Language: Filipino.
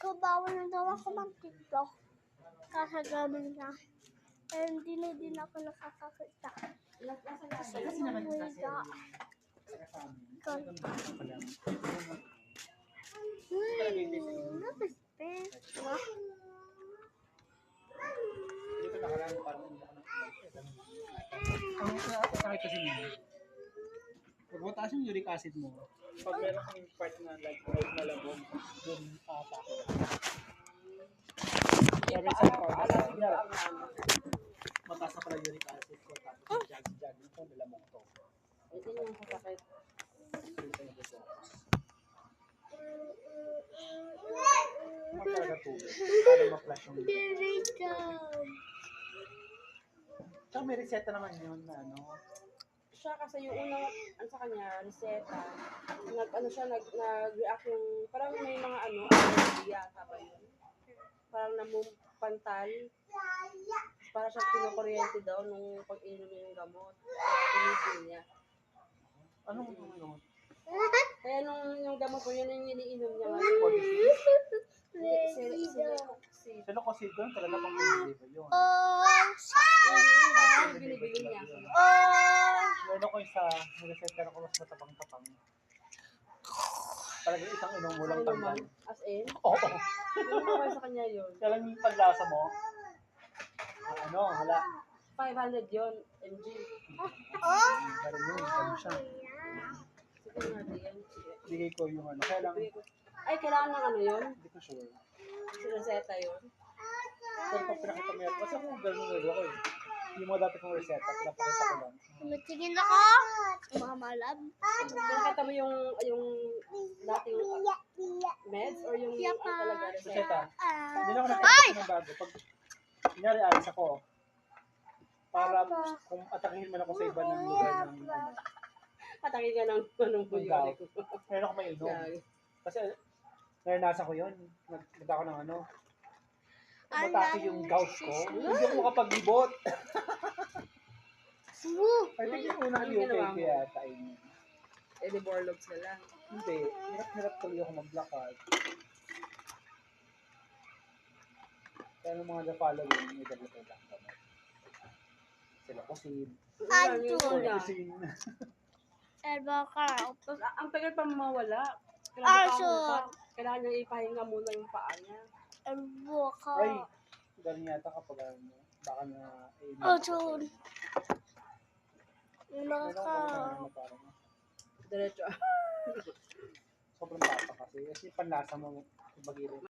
So, bawal na daw ako mag-TikTok. Kasi gano'n na. Eh, hindi na din ako nakakakita. Kasi naman kasi dito nakaraan parang hindi ako ang sakit kasi niya. Pag mataas yung uric acid mo, pag meron kang part na like malabog, dun atake. Sabi sa mataas na pala uric acid ko, tapos jag ito, malamog to. Ito yung sakit. Magkala tubig, para ma-flash yung Tsaka may reseta naman yun na ano. Siya kasi yung unang sa kanya, reseta, nag-react yung, parang may mga allergy yata ba yun? Parang namupantal. Para siya kinukuryente daw nung pag-inom niya yung gamot. Pinigil niya. Anong gamot? Kaya nung yung gamot ko, yun yung iniinom niya. Silocosid ko, talaga pang piniliver yun. Yung binibili niya. Meron ko yung sa reseta ko mas matapang-tapang. Talagang isang inom mo lang tanggal. As in? Oo. Ano ba sa kanya yun? Kaya lang yung paglasa mo, wala. 500 yun, mg. Parang yun, kami siya. Sige nga, diyan. Bigay ko yung kaya lang, Ay, kailangan ng yun? hindi ko sure. Reseta yun? Pero pag pinakita mo yan, kasi ako gano'n ko eh. Yung mga dati kong reseta, pinapakita ko lang. Tumitingin ako. Mamalab. Pinakita mo yung dating meds or yung talaga reseta? Reseta. Hindi na ako nagkakita ng bago. Pag kunyari alis ako, para kung atakihin man ako sa iba ng lugar ng Patangin ka ng anong buyo. meron ako may inom. Kasi naranasan ko yun. Nagda ako ng matake yung gout ko. Hindi ako makapaglibot. I think yung unang UK ko yata yun. Eh, di borlogs na lang. Hindi. Hirap tuloy ako mag-blockad. Kaya nung mga na-following, may dagdag lang kami. Sila kusin. Kusin. Tapos, ang tagal pa mawala. Kailangan niya ipahinga muna yung paa niya. Ay, ganun yata kapag baka na Diretso. sobrang tapa kasi. Kasi panlasa mo, ibagilin.